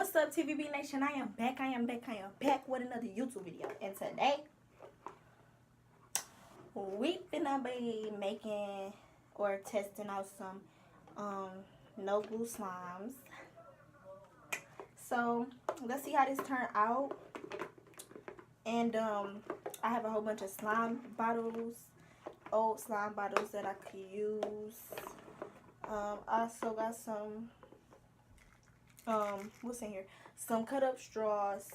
What's up, TVB Nation? I am back with another YouTube video. And today, we finna be making or testing out some no glue slimes. So, let's see how this turned out. And I have a whole bunch of slime bottles, old slime bottles that I could use. I also got some what's in here? Some cut up straws.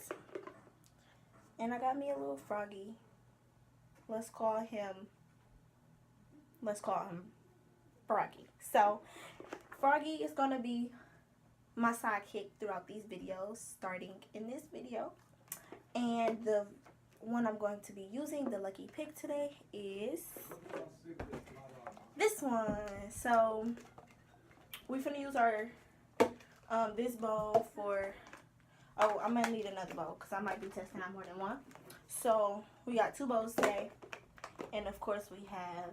And I got me a little froggy. Let's call him Froggy. So Froggy is gonna be my sidekick throughout these videos, starting in this video. And the one I'm going to be using, the lucky pick today, is this one. So we're finna use our this bowl for, oh, I'm gonna need another bowl because I might be testing out more than one. So we got 2 bowls today, and of course we have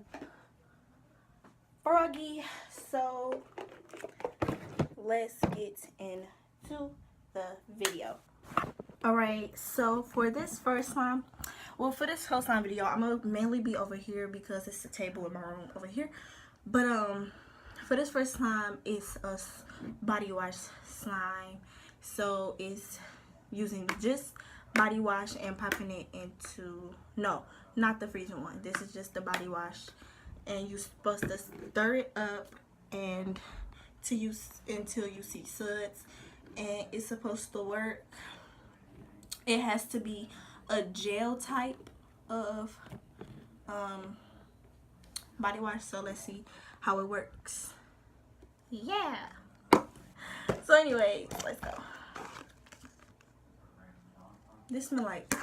Froggy. So let's get into the video. Alright, so for this first slime, well, for this whole slime video, I'm gonna mainly be over here because it's the table in my room over here. But for this first slime, it's a body wash slime. So it's using just body wash and popping it into, no, not the freezing one. This is just the body wash, and you're supposed to stir it up and to use until you see suds, and it's supposed to work. It has to be a gel type of body wash. So let's see how it works. Yeah. So anyway, let's go. This smell like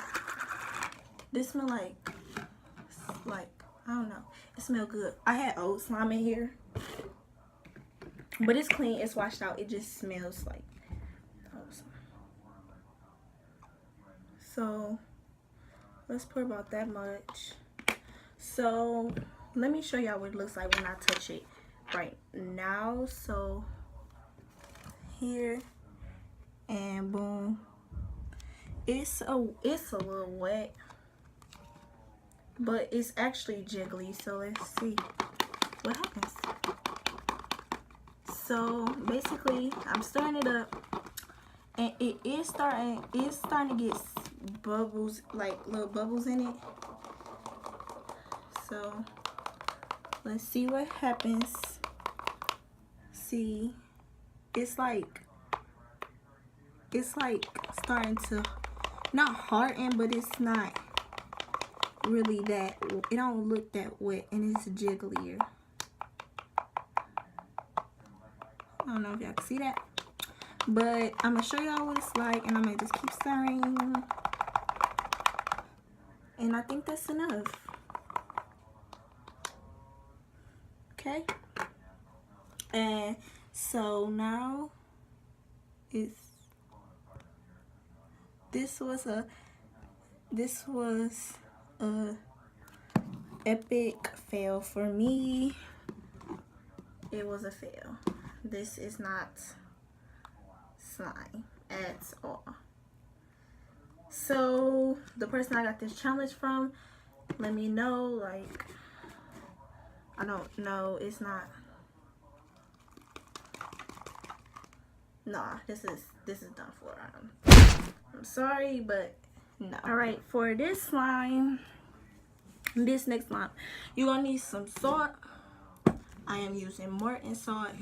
I don't know. It smells good. I had old slime in here, but it's clean. It's washed out. It just smells like old slime. So let's pour about that much. So let me show y'all what it looks like when I touch it right now. So here, and boom, it's a little wet, but it's actually jiggly. So let's see what happens. So basically, I'm stirring it up, and it's starting to get bubbles, like little bubbles in it. So let's see what happens. See, it's like starting to not harden, but it's not really that, it don't look that wet, and it's jigglier. I don't know if y'all can see that, but I'm gonna show y'all what it's like, and I'm gonna just keep stirring, and I think that's enough. Okay, and so now this was a epic fail for me. It was a fail. This is not slime at all. So the person I got this challenge from, let me know. Like, I don't know. It's not. Nah, this is done for. I'm sorry, but no. Alright, for this slime, this next slime, you're gonna need some salt. I am using Morton salt.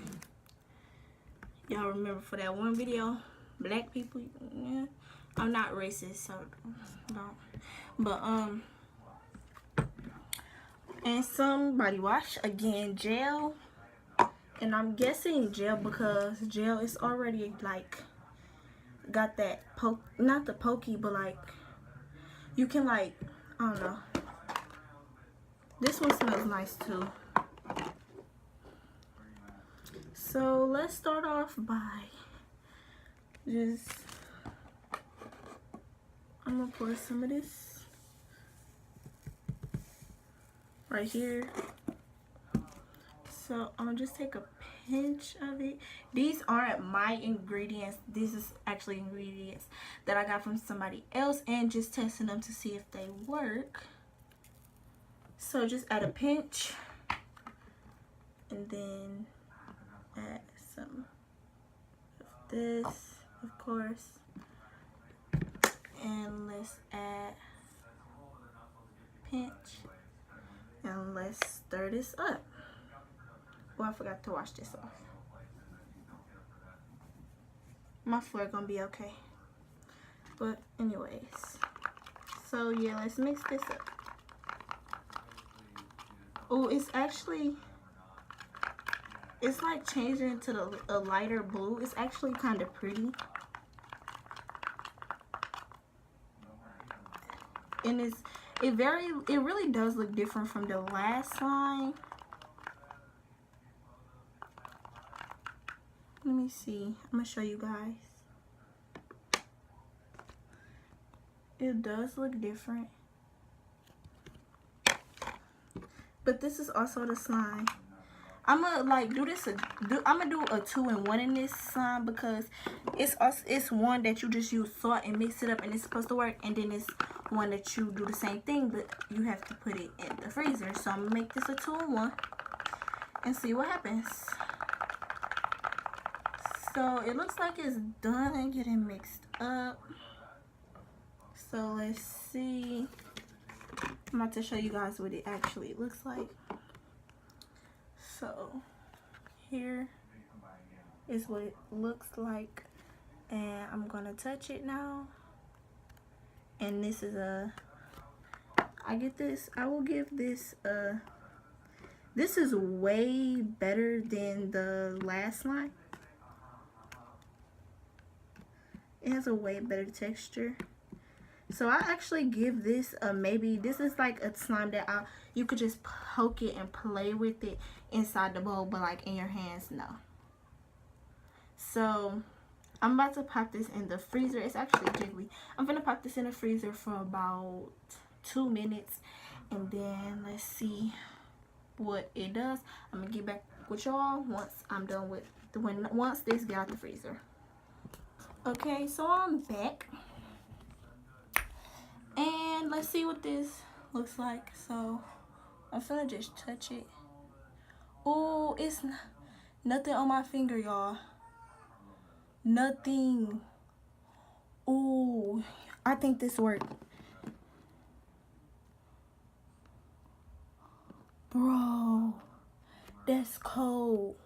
Y'all remember for that one video, black people, yeah, I'm not racist, so don't. But and some body wash, again, gel. And I'm guessing gel because gel is already like got that not the pokey, but like you can, like, I don't know. This one smells nice too. So let's start off by just, I'm gonna pour some of this right here. So I'm gonna just take a pinch of it. These aren't my ingredients. This is actually ingredients that I got from somebody else and just testing them to see if they work. So just add a pinch and then add some of this, of course, and let's add pinch and let's stir this up. Oh, I forgot to wash this off. My floor gonna be okay, but anyways, so yeah, let's mix this up. Oh, it's like changing to a lighter blue. It's actually kind of pretty, and it really does look different from the last slime. Let me see. I'm gonna show you guys. It does look different, but this is also the slime. I'm gonna like do this. I'm gonna do a 2-in-1 in this slime because it's one that you just use salt and mix it up and it's supposed to work, and then it's one that you do the same thing but you have to put it in the freezer. So I'm gonna make this a 2-in-1 and see what happens. So it looks like it's done and getting mixed up. So let's see. I'm about to show you guys what it actually looks like. So here is what it looks like, and I'm gonna touch it now. And this is I will give this this is way better than the last slime. It has a way better texture. So I actually give this a maybe. This is like a slime that you could just poke it and play with it inside the bowl, but like in your hands, no. So I'm about to pop this in the freezer. It's actually jiggly. I'm gonna pop this in the freezer for about 2 minutes, and then let's see what it does. I'm gonna get back with y'all once I'm done with once this get out the freezer. Okay, so I'm back, and let's see what this looks like. So I'm gonna just touch it. Oh, it's nothing on my finger, y'all. Nothing. Oh, I think this worked. Bro, that's cold.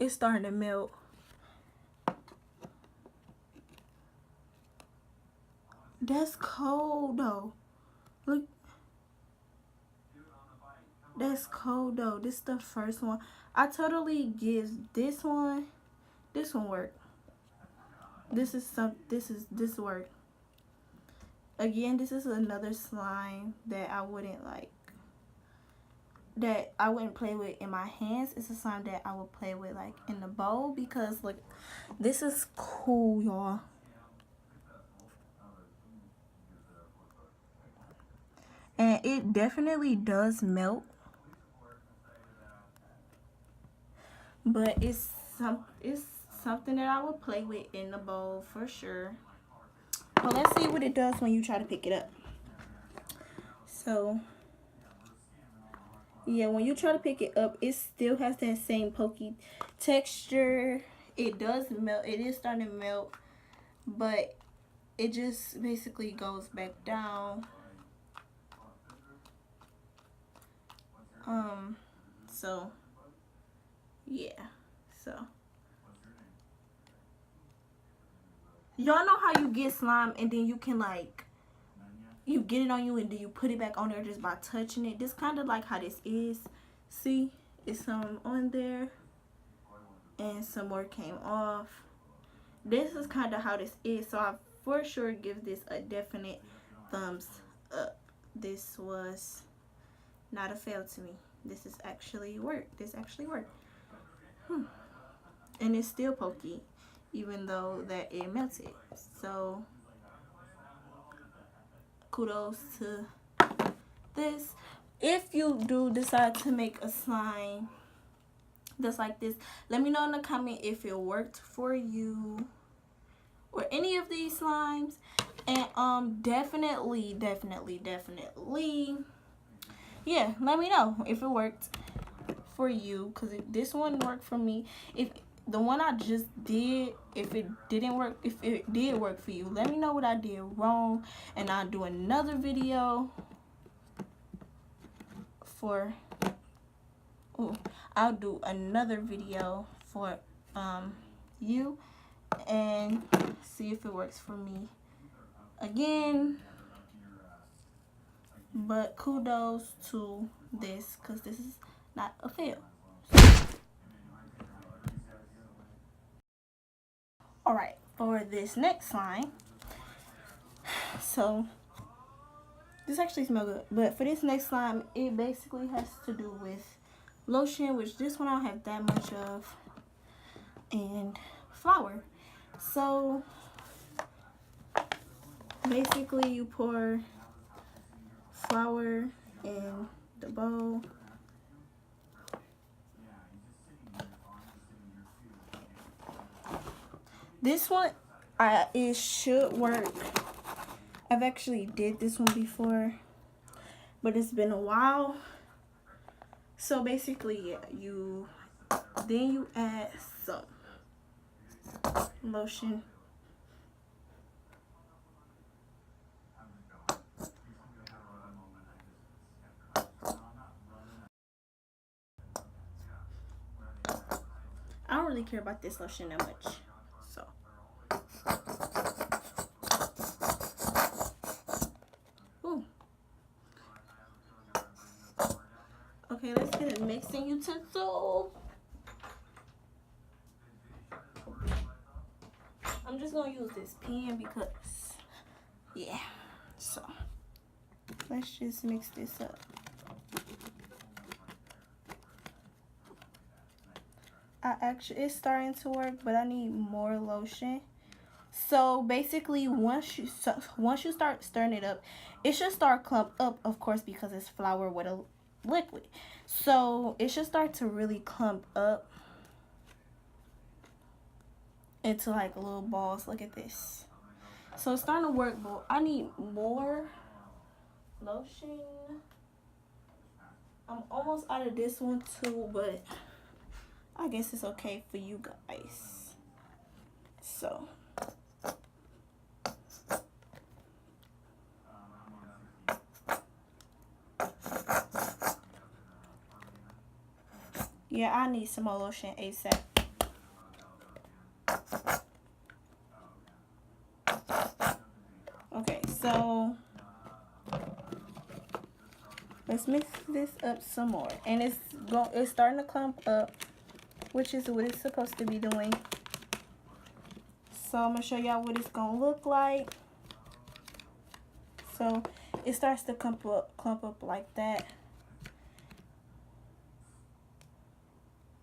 It's starting to melt. That's cold though. Look. That's cold though. This is the first one. I totally give this one work. This work. Again, this is another slime that I wouldn't play with in my hands. It's a slime that I would play with like in the bowl, because look, this is cool, y'all. And it definitely does melt, but it's something that I would play with in the bowl for sure. Well, let's see what it does when you try to pick it up. So yeah, when you try to pick it up, it still has that same pokey texture. It does melt. It is starting to melt, but it just basically goes back down. So yeah, so y'all know how you get slime and then you can like, you get it on you and then you put it back on there just by touching it. This kind of like how this is. See, it's some on there and some more came off. This is kind of how this is. So I for sure give this a definite thumbs up. This was not a fail to me. This is actually worked. This actually worked. And it's still pokey, even though that it melted. So kudos to this. If you do decide to make a slime that's like this, let me know in the comment if it worked for you or any of these slimes. And definitely, yeah, let me know if it worked for you, because this one worked for me. If the one I just did, if it didn't work, if it did work for you, let me know what I did wrong, and I'll do another video for I'll do another video for you and see if it works for me again. But kudos to this, because this is not a fail. Alright, for this next slime, so this actually smells good, but for this next slime, it basically has to do with lotion, which this one I don't have that much of, and flour. So basically you pour flour in the bowl. This one, it should work. I've actually did this one before, but it's been a while. So basically, yeah, you add some lotion. I don't really care about this lotion that much, so. Ooh. Okay, let's get a mixing utensil. I'm just gonna use this pen because, yeah. So let's just mix this up. It's starting to work, but I need more lotion. So basically, once you start stirring it up, it should start clump up, of course, because it's flour with a liquid. So it should start to really clump up into like little balls. Look at this. So it's starting to work, but I need more lotion. I'm almost out of this one too, but I guess it's okay for you guys. So yeah, I need some more lotion ASAP. Okay, so let's mix this up some more, and it's starting to clump up, which is what it's supposed to be doing. So I'm gonna show y'all what it's gonna look like. So it starts to clump up like that.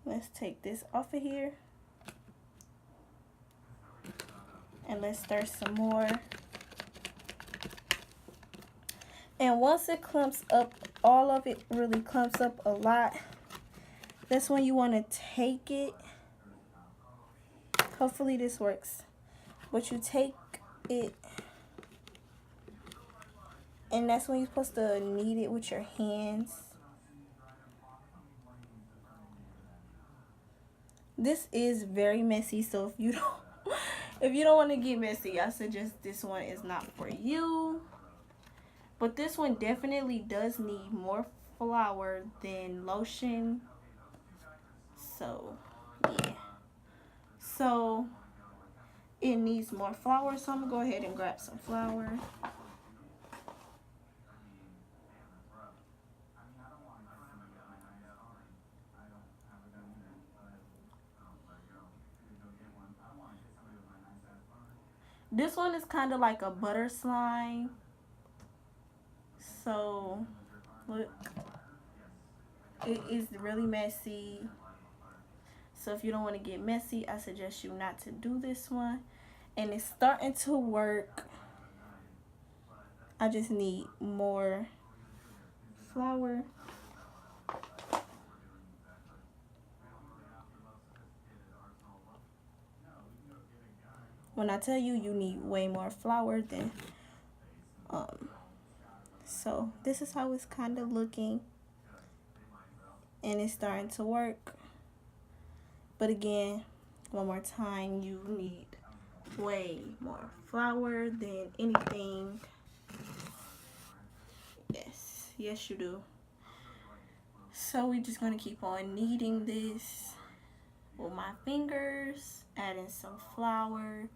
Let's take this off of here, and let's stir some more. And once it clumps up, all of it really clumps up a lot, that's when you want to take it. Hopefully this works. But you take it, and that's when you're supposed to knead it with your hands. This is very messy, so if you don't want to get messy, I suggest this one is not for you. But this one definitely does need more flour than lotion. So, yeah. So, it needs more flour. So, I'm going to go ahead and grab some flour. This one is kind of like a butter slime. So, look, it is really messy. So if you don't want to get messy, I suggest you not to do this one. And it's starting to work. I just need more flour. When I tell you, you need way more flour than, so this is how it's kind of looking, and it's starting to work. But again, one more time, you need way more flour than anything. Yes you do. So we're just gonna keep on kneading this with my fingers, adding some flour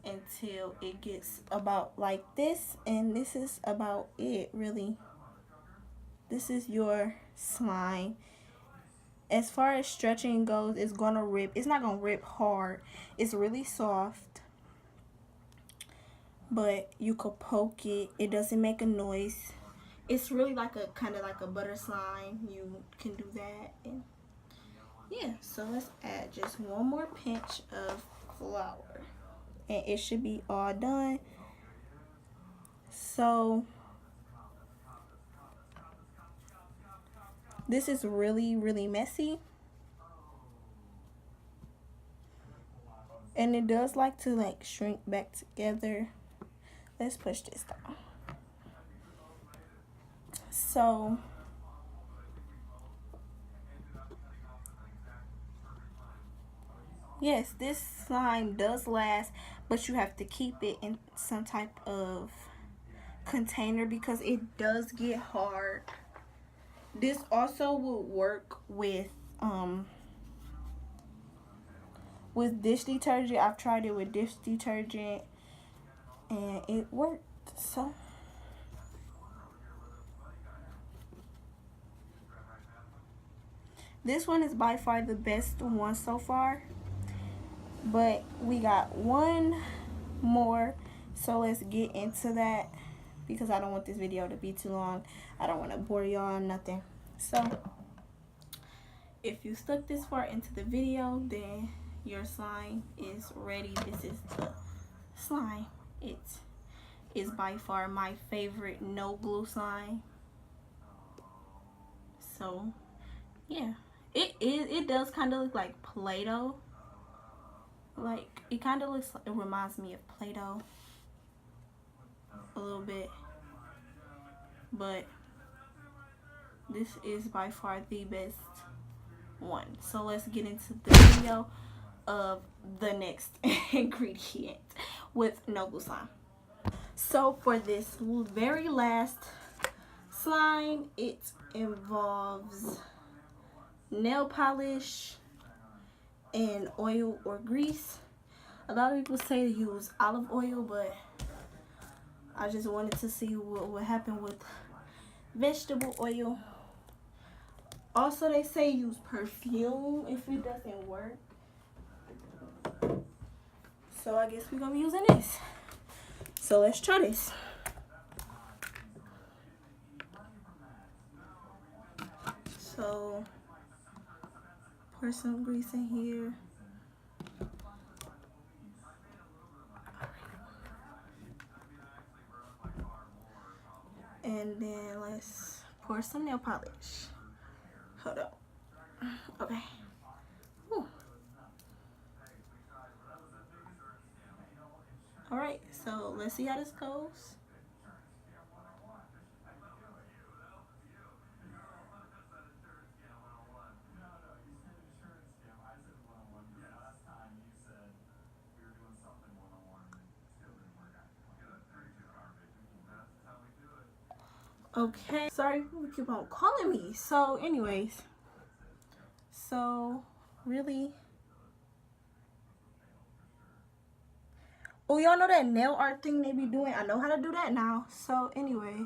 until it gets about like this, and this is about it, really. This is your slime. As far as stretching goes, it's gonna rip. It's not gonna rip hard. It's really soft, but you could poke it. It doesn't make a noise. It's really like a kind of like a butter slime. You can do that, and yeah. So let's add just one more pinch of flour, and it should be all done. So this is really messy, and it does like to like shrink back together. Let's push this down. So yes, this slime does last, but you have to keep it in some type of container because it does get hard. This also will work with dish detergent. I've tried it with dish detergent and it worked. So this one is by far the best one so far, but we got one more, so let's get into that because I don't want this video to be too long. I don't want to bore y'all on nothing. So if you stuck this far into the video, then your slime is ready. This is the slime. It is by far my favorite no glue slime. So yeah, it does kind of look like Play-Doh. Like it kind of looks, it reminds me of Play-Doh a little bit, but this is by far the best one. So let's get into the video of the next ingredient with no glue slime. So for this very last slime, it involves nail polish and oil or grease. A lot of people say to use olive oil, but I just wanted to see what would happen with vegetable oil. Also, they say use perfume if it doesn't work. So I guess we're gonna be using this. So let's try this. So pour some grease in here. And then let's pour some nail polish. Hold up. Okay. Whew. All right, so let's see how this goes. Okay, sorry, you keep on calling me. So anyways, so really, oh, y'all know that nail art thing they be doing? I know how to do that now. So anyway,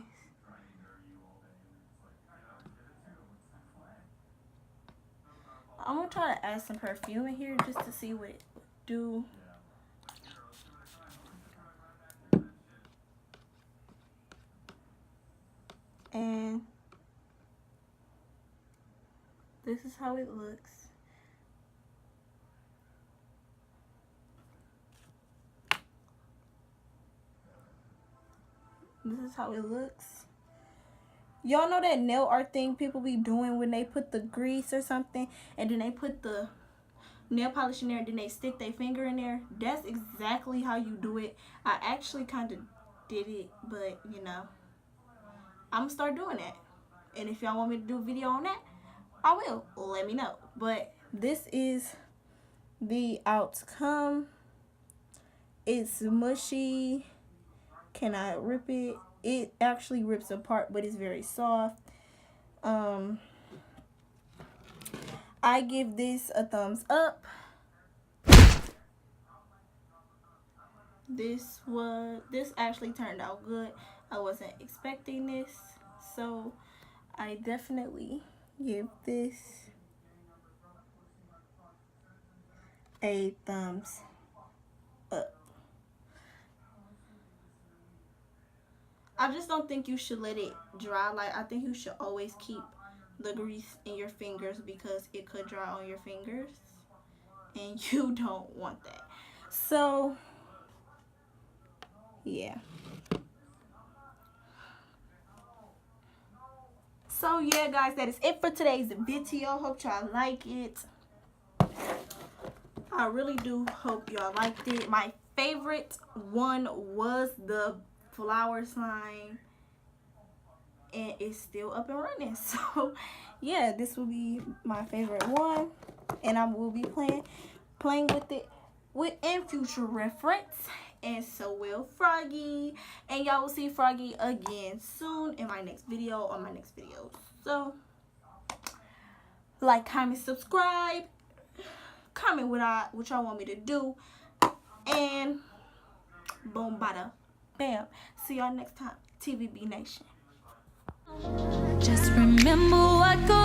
I'm gonna try to add some perfume in here just to see what it would do. And this is how it looks. This is how it looks. Y'all know that nail art thing people be doing when they put the grease or something and then they put the nail polish in there and then they stick their finger in there? That's exactly how you do it. I actually kind of did it, but you know, I'm gonna start doing that. And if y'all want me to do a video on that, I will. Let me know. But this is the outcome. It's mushy. Can I rip it? It actually rips apart, but it's very soft. I give this a thumbs up. This actually turned out good. I wasn't expecting this, so I definitely give this a thumbs up. I just don't think you should let it dry. Like, I think you should always keep the grease in your fingers because it could dry on your fingers and you don't want that. So yeah. So yeah, guys, that is it for today's video. Hope y'all like it. I really do hope y'all liked it. My favorite one was the flower slime, and it's still up and running. So yeah, this will be my favorite one, and I will be playing with it in future reference, and so will Froggy, and y'all will see Froggy again soon in my next video or my next video. So like, comment, subscribe, comment what y'all want me to do, and boom, bada, bam. See y'all next time, TVB Nation. Just remember what goes